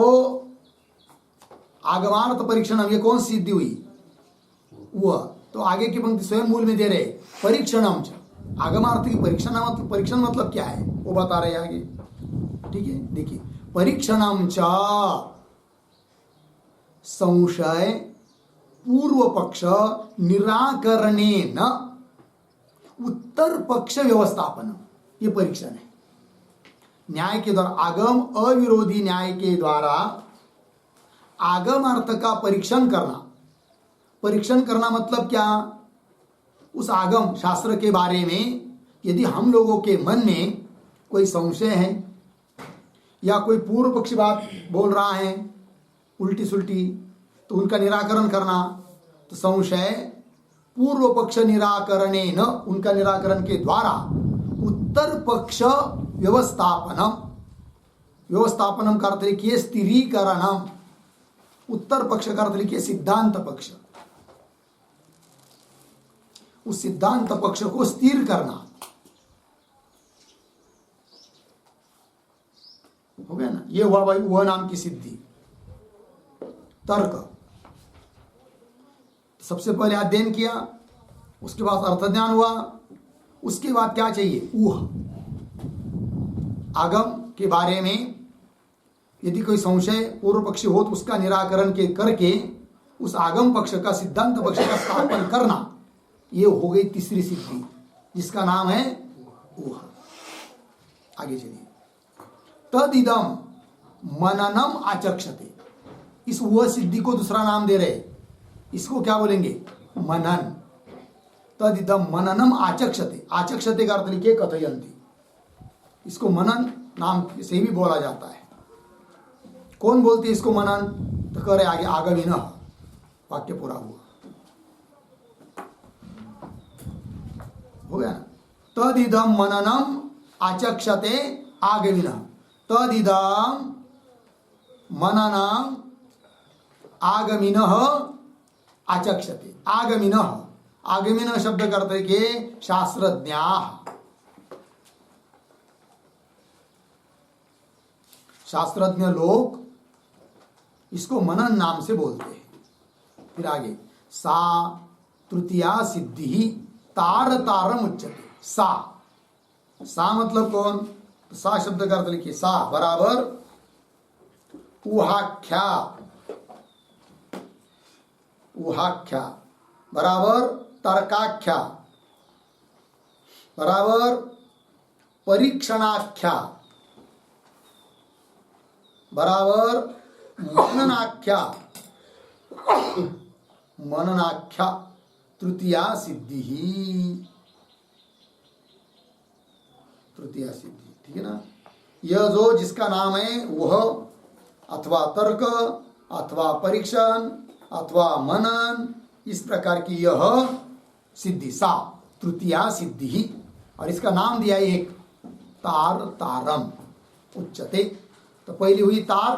आगमार्थ परीक्षणम ये कौन सी सिद्धि हुई? वह तो आगे की पंक्ति स्वयं मूल में दे रहे, परीक्षणम च। आगमार्थ की परीक्षण मतलब, परीक्षण मतलब क्या है वो बता रहे आगे। ठीक है, देखिए परीक्षणम च संशय पूर्व पक्ष निराकरणे न उत्तर पक्ष व्यवस्थापन, ये परीक्षण है। न्याय के द्वारा, आगम अविरोधी न्याय के द्वारा आगम अर्थ का परीक्षण करना। परीक्षण करना मतलब क्या? उस आगम शास्त्र के बारे में यदि हम लोगों के मन में कोई संशय है या कोई पूर्व पक्षी बात बोल रहा है उल्टी सुल्टी, तो उनका निराकरण करना। तो संशय पूर्व पक्ष निराकरणे न, उनका निराकरण के द्वारा उत्तर पक्ष व्यवस्थापनम, व्यवस्थापनम का अर्थ लिखिए स्थिरीकरणम, उत्तर पक्ष का अर्थ लिखिए सिद्धांत पक्ष, उस सिद्धांत पक्ष को स्थिर करना। हो गया ना? ये हुआ भाई वह नाम की सिद्धि। तर्क सबसे पहले अध्ययन किया, उसके बाद अर्थ ज्ञान हुआ, उसके बाद क्या चाहिए? ऊह, आगम के बारे में यदि कोई संशय पूर्व पक्षी हो तो उसका निराकरण के करके उस आगम पक्ष का सिद्धांत पक्ष का स्थापन करना। ये हो गई तीसरी सिद्धि जिसका नाम है ऊह। आगे चलिए, तदिदम मननम आचक्षते, इस वह सिद्धि को दूसरा नाम दे रहे, इसको क्या बोलेंगे? मनन। तदिदम मननम आचक्षते, आचक्षते का अर्थ लिखिए कथयन्ति, इसको मनन नाम से भी बोला जाता है। कौन बोलते हैं इसको मनन? तो कह रहे आगे आगमिन, वाक्य पूरा हुआ, हो गया ना? तदिदम मननम आचक्षते आगमिन, तदिदम मननम आगमिन आचक्षते। आगमिन, आगमिन शब्द करते के शास्त्रज्ञा, शास्त्रज्ञ लोग इसको मनन नाम से बोलते हैं। फिर आगे, सा तृतीया सिद्धि तार तारम उच्चते। सा, सा मतलब कौन? तो सा शब्द का अर्थ लिखिए, सा बराबर उहाख्या, उहाख्या बराबर तर्काख्या बराबर परीक्षणाख्या बराबर मननाख्या, मननाख्या तृतीया सिद्धि ही, तृतीया सिद्धि। ठीक है ना? यह जो जिसका नाम है वह अथवा तर्क अथवा परीक्षण अथवा मनन, इस प्रकार की यह सिद्धि सा तृतीया सिद्धि ही। और इसका नाम दिया एक तार तारम उच्चते। तो पहली हुई तार,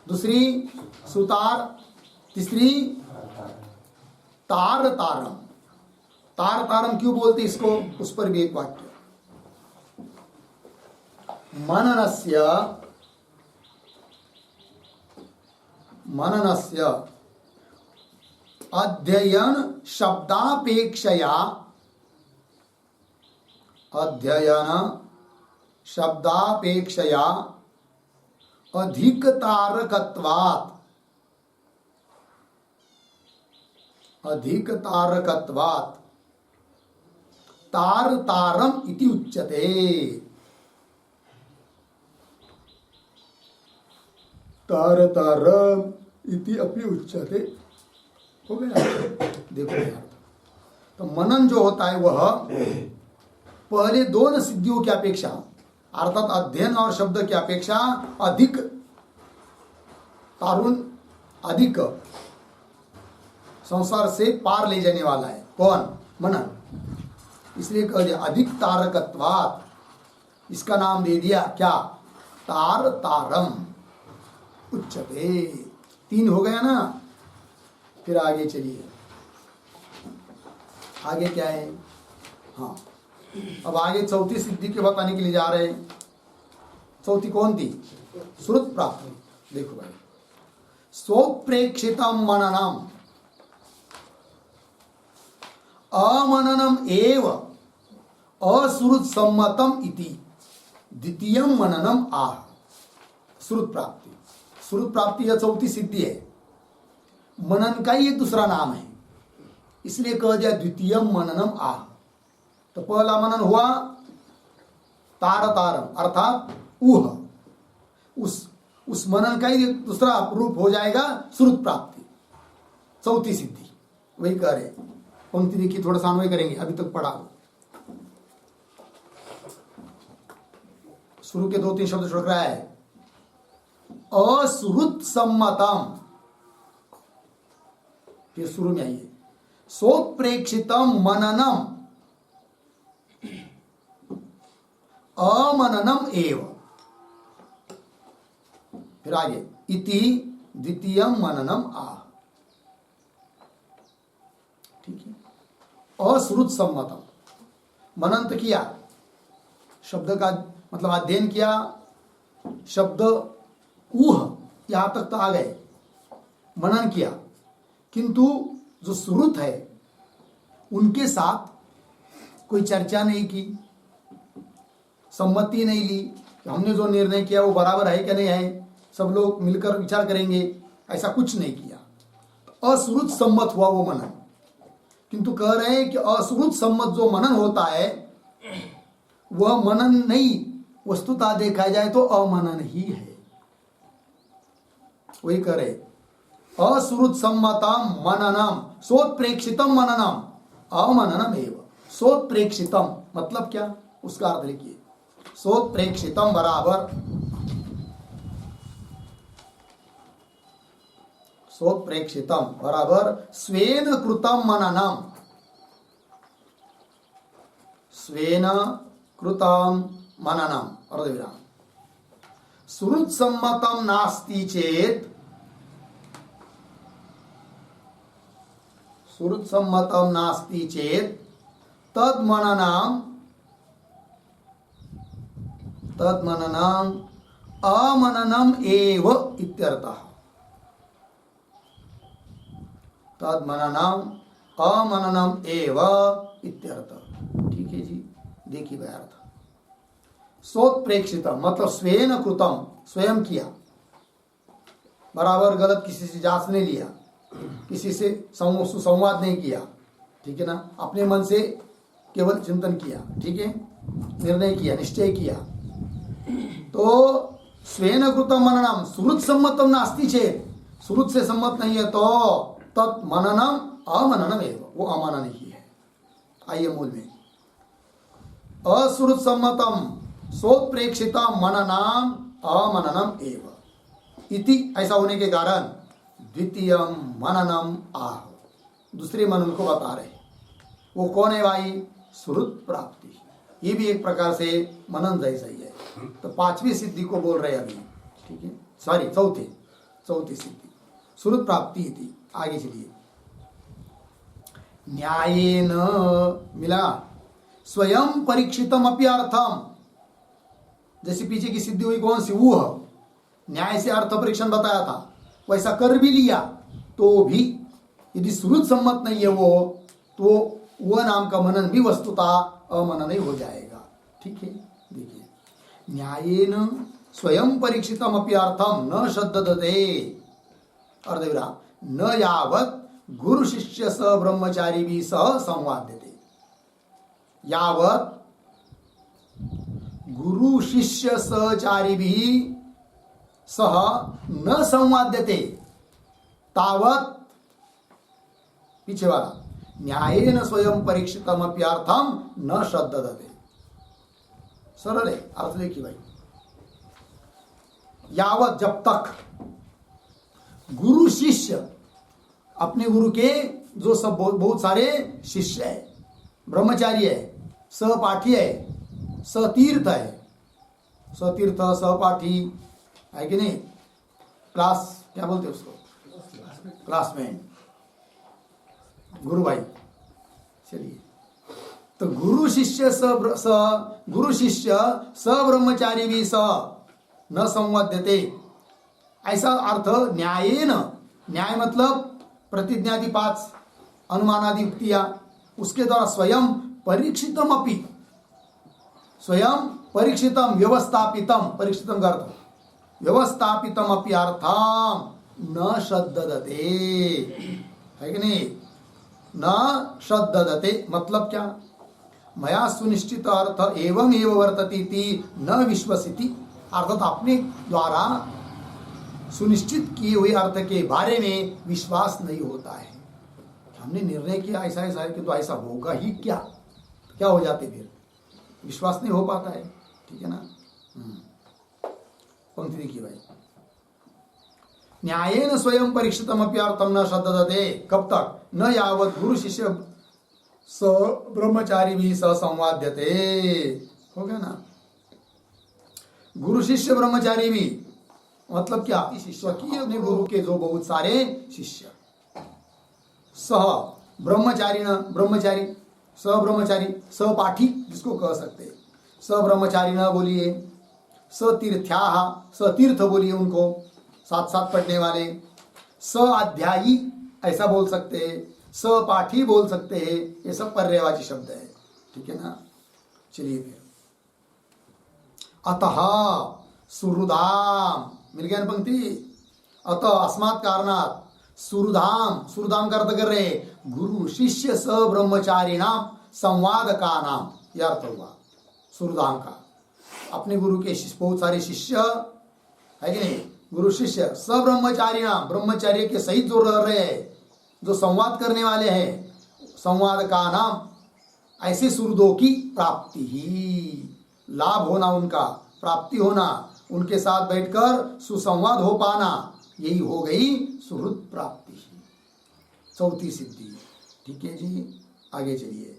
दूसरी सुतार, तीसरी तार तारम। तार तारम क्यों बोलते इसको, उस पर भी एक वाक्य। मननस्य अध्ययन शब्दापेक्षया अधिकतारकत्वात् तार तारम इति उच्यते। तार तारम इति अपि उच्यते। हो गया। देखो यार, तो मनन जो होता है वह पहले दोनों सिद्धियों की अपेक्षा, अर्थात अध्ययन और शब्द की अपेक्षा अधिक तारुण, अधिक संसार से पार ले जाने वाला है। कौन? मनन। इसलिए कह दिया अधिक तारकत्वात्, इसका नाम दे दिया क्या? तार तारम उच्चते। 3 हो गया ना। फिर आगे चलिए, आगे क्या है? हाँ, अब आगे चौथी सिद्धि के बताने के लिए जा रहे हैं। चौथी कौन थी? श्रुत प्राप्ति। देखो भाई, स्वप्रेक्षितम मननम अमननम एव अश्रुत सम्मतम इति द्वितीयम मननम आह। श्रुत प्राप्ति, श्रुत प्राप्ति यह चौथी सिद्धि है। मनन का ही दूसरा नाम है, इसलिए कह दिया द्वितीयम मननम आह। तो पहला मनन हुआ तार तारम, अर्थात ऊह। उस मनन का ही दूसरा रूप हो जाएगा श्रुत प्राप्ति, चौथी सिद्धि। वही कह रहे। पंक्ति देखिए, थोड़ा सा अन्वय करेंगे, अभी तक पढ़ा। शुरू के 2-3 शब्द छोड़ रहा है। अश्रुत सम्मतम, फिर शुरू में आइए, सोत्प्रेक्षितम मननम अमननम एव। फिर आगे इति द्वितीयम मननम आह। ठीक है। अश्रुत सम्मतम, मनन तो किया, शब्द का मतलब अध्ययन किया, शब्द ऊह यहां तक तो आ गए, मनन किया, किंतु जो श्रुत है उनके साथ कोई चर्चा नहीं की, सम्मति नहीं ली कि हमने जो निर्णय किया वो बराबर है क्या नहीं है, सब लोग मिलकर विचार करेंगे, ऐसा कुछ नहीं किया। अश्रुत सम्मत हुआ वो मनन। किंतु कह रहे हैं कि अश्रुत सम्मत जो मनन होता है वह मनन नहीं, वस्तुतः देखा जाए तो अमनन ही है। वही कह रहे, अश्रुत सम्मतम मननम सोत्प्रेक्षितम मननम अमननम एव। सोत्प्रेक्षितम मतलब क्या, उसका अर्थ लिखिए। सोत्प्रेक्षितम बराबर, सोत्प्रेक्षितम बराबर स्वेन कृतम मननम, स्वेन कृतम मननम अर्धविराम। श्रुत सम्मतम नास्ति चेत, श्रुत सम्मतम नास्ति चेत तद मननम अमननम एव इत्यर्थः। तद मननम अमननम एव इत्यर्थः। ठीक है जी, देखिए भाई अर्थ। सोत्प्रेक्षितम मतलब स्वेन कृतम, स्वयं किया, बराबर गलत किसी से जांच नहीं लिया, किसी से सुसंवाद नहीं किया, ठीक है ना, अपने मन से केवल चिंतन किया, ठीक है, निर्णय किया, निश्चय किया। तो स्वेन कृतम मननम श्रुत सम्मतम नास्ति चेत, श्रुत से सम्मत नहीं है तो तत् मननम अमननम एव, वो अमनन ही है। आइए मूल में, अश्रुत सम्मतम सोत्प्रेक्षितम मननम अमननम एव इति, ऐसा होने के कारण द्वितीयम मननम आह, दूसरे मनन को बता रहे। वो कौन है भाई? श्रुत प्राप्ति। ये भी एक प्रकार से मनन जैसा ही है। तो पांचवी सिद्धि को बोल रहे अभी, ठीक है, सॉरी चौथी सिद्धि श्रुत प्राप्ति थी। आगे चलिए। न्यायेन मिला स्वयं परीक्षितम अप्यर्थम, जैसे पीछे की सिद्धि हुई कौन सी? वो न्याय से अर्थ परीक्षण बताया था, वैसा कर भी लिया तो भी यदि श्रुत सम्मत नहीं है वो, तो वह नाम का मनन भी वस्तुतः अमनन ही हो जाएगा। ठीक है, देखिए, न्यायेन स्वयं परीक्षितम अप्यर्थम न शब्दते अर्धविराम न यावत गुरु शिष्य स ब्रह्मचारी भी सह संवाद्यते। यावत गुरु शिष्य सहचारी भी सह न संवाद्यते तावत, पीछे वाला, न्यायेन स्वयं परीक्षितम अप्यर्थम न शब्दते। सरल है अर्थ, देखिए भाई, यावत जब तक गुरु शिष्य अपने गुरु के जो सब बहुत सारे शिष्य है, ब्रह्मचारी है, सहपाठी है, सतीर्थ है, सतीर्थ सहपाठी है कि नहीं, क्लास क्या बोलते हैं उसको, क्लासमेट, गुरु भाई। चलिए, तो गुरु शिष्य गुरु शिष्य ब्रह्मचारी भी स न संवाद्यते, ऐसा अर्थ न्यायेन। न्याय मतलब प्रतिज्ञादि 5 अनुमानादि युक्तियां, उसके द्वारा स्वयं परीक्षितम अपि, स्वयं परीक्षितम व्यवस्थापितम, परीक्षितम का अर्थ व्यवस्थापितम अपि अर्थम न शब्दते, है कि नहीं, न शब्दते मतलब क्या? मया सुनिश्चित अर्थ एवं एव वर्तती न विश्वसिति, अर्थात अपने द्वारा सुनिश्चित किए हुए अर्थ के बारे में विश्वास नहीं होता है। हमने निर्णय किया ऐसा ऐसा है कि तो ऐसा होगा ही क्या, क्या हो जाते फिर, विश्वास नहीं हो पाता है। ठीक है ना। पंक्ति देखिए भाई, न्यायेन स्वयं परीक्षितम अप्यर्थम न शब्दते, कब तक? न यावत गुरु शिष्य स ब्रह्मचारी भी स संवाद्यते, हो गया ना। गुरु शिष्य ब्रह्मचारी भी मतलब क्या? शिष्य की अपने गुरु के जो बहुत सारे शिष्य, सह ब्रह्मचारी न ब्रह्मचारी, स ब्रह्मचारी, सहपाठी जिसको कह सकते, स ब्रह्मचारी न बोलिए, सतीर्थ्या, सतीर्थ बोलिए उनको, साथ साथ पढ़ने वाले, स अध्यायी ऐसा बोल सकते हैं, सहपाठी बोल सकते हैं, ये सब पर्यायवाची शब्द है। ठीक है ना। चलिए फिर, अतः सुहृदाम, मिल गया ना पंक्ति, अतः अस्मात् कारणात् सुहृदाम, सुहृदाम का अर्थ कर रहे गुरु शिष्य स ब्रह्मचारिणाम संवाद का नाम, यह अर्थ हुआ सुहृदाम का। अपने गुरु के बहुत सारे शिष्य है कि नहीं, गुरु शिष्य स ब्रह्मचारिणाम, ब्रह्मचार्य के सहित जो रह रहे हैं, जो संवाद करने वाले हैं, संवाद का नाम, ऐसे सुहृदों की प्राप्ति ही, लाभ होना उनका, प्राप्ति होना, उनके साथ बैठकर सुसंवाद हो पाना, यही हो गई सुहृद प्राप्ति, चौथी सिद्धि। ठीक है जी, आगे चलिए।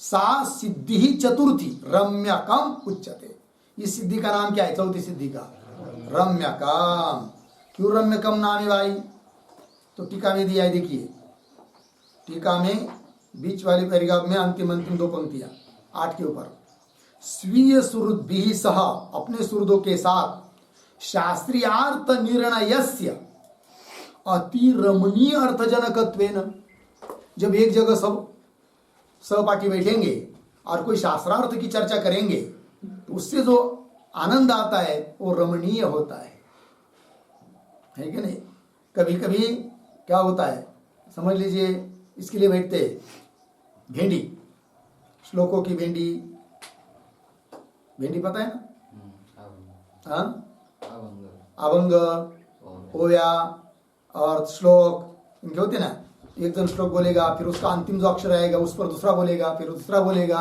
सा सिद्धि ही चतुर्थी रम्यकम उच्यते, इस सिद्धि का नाम क्या है? चौथी सिद्धि का रम्यकम। क्यों रम्यकम नाम है भाई? तो टीका में दिया है, देखिए टीका में बीच वाले पैराग्राफ में अंतिम 2 पंक्तियां 8 के ऊपर, स्वीय सुहृद्भिः सह, अपने सुहृदों के साथ, शास्त्रीयार्थ निर्णयस्य अति रमणीय अर्थजनकत्वेन, जब एक जगह सब सहपाठी बैठेंगे और कोई शास्त्रार्थ की चर्चा करेंगे तो उससे जो आनंद आता है वो रमणीय होता है कि नहीं। कभी कभी क्या होता है, समझ लीजिए, इसके लिए बैठते भेंडी, श्लोकों की भेंडी, भेंडी पता है ना, हाँ, अभंग, ओया और श्लोक, इनके होते ना, एक जन श्लोक बोलेगा, फिर उसका अंतिम जो अक्षर आएगा उस पर दूसरा बोलेगा, फिर दूसरा बोलेगा,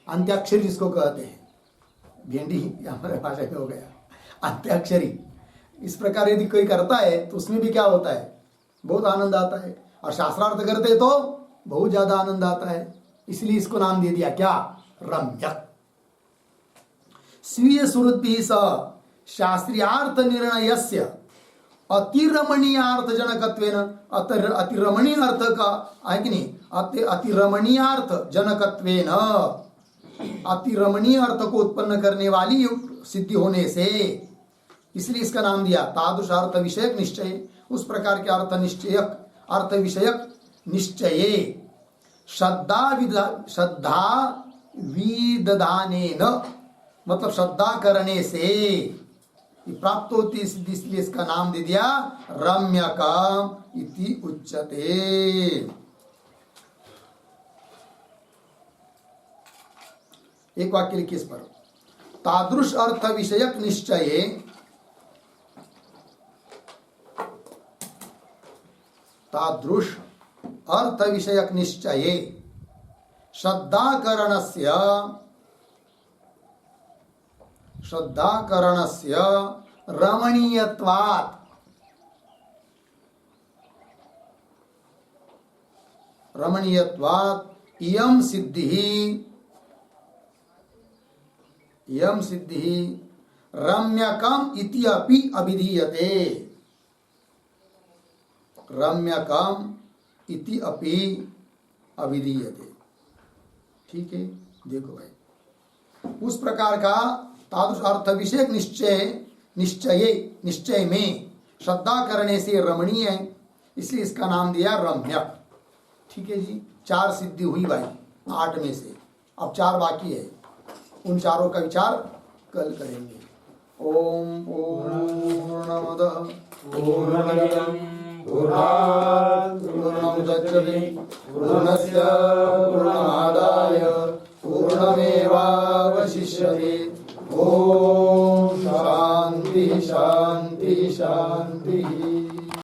अंत्याक्षरी जिसको कहते हैं, भेंडी हमारे भाषा में हो गया। अंत्याक्षरी। इस प्रकार यदि कोई करता है तो उसमें भी क्या होता है, बहुत आनंद आता है, और शास्त्रार्थ करते तो बहुत ज्यादा आनंद आता है। इसलिए इसको नाम दे दिया क्या, रम्यक। स्वीय सुहृद्भिः सह शास्त्रीयार्थ निर्णयस्य अतिरमणीयार्थ जनकत्वेन, अतिरमणीय अर्थ का है कि नहीं, अतिरमणीयार्थ जनकत्वेन, अतिरमणीय अर्थ को उत्पन्न करने वाली सिद्धि होने से, इसलिए इसका नाम दिया तादृश अर्थ विषयक निश्चय। उस प्रकार के अर्थ विषयक निश्चय श्रद्धा विदधानेन, मतलब श्रद्धा करने से प्राप्त होती है सिद्धि, इसलिए इसका नाम दे दिया रम्यकम इति उच्यते। एक वाक्य लिखिए इस पर, तादृश अर्थ विषयक निश्चय, तादृश अर्थ विषयक निश्चय श्रद्धाकरणस्य रमणीयत्वात्, इयं सिद्धिः रम्यकम इति अपि अभिधीयते, रम्यकम इति अपि अभिधीयते। ठीक है, देखो भाई, उस प्रकार का तादृश अर्थ विषयक निश्चय में श्रद्धा करने से रमणीय है, इसलिए इसका नाम दिया रम्यक। ठीक है जी, 4 सिद्धि हुई भाई 8 में से, अब 4 बाकी है, उन चारों का विचार कल करेंगे। ओम पूर्णमदः पूर्णमिदं पूर्णात् पूर्णमुदच्यते पूर्णस्य पूर्णमादाय पूर्णमेवावशिष्यते। ओम शांति शांति शांति।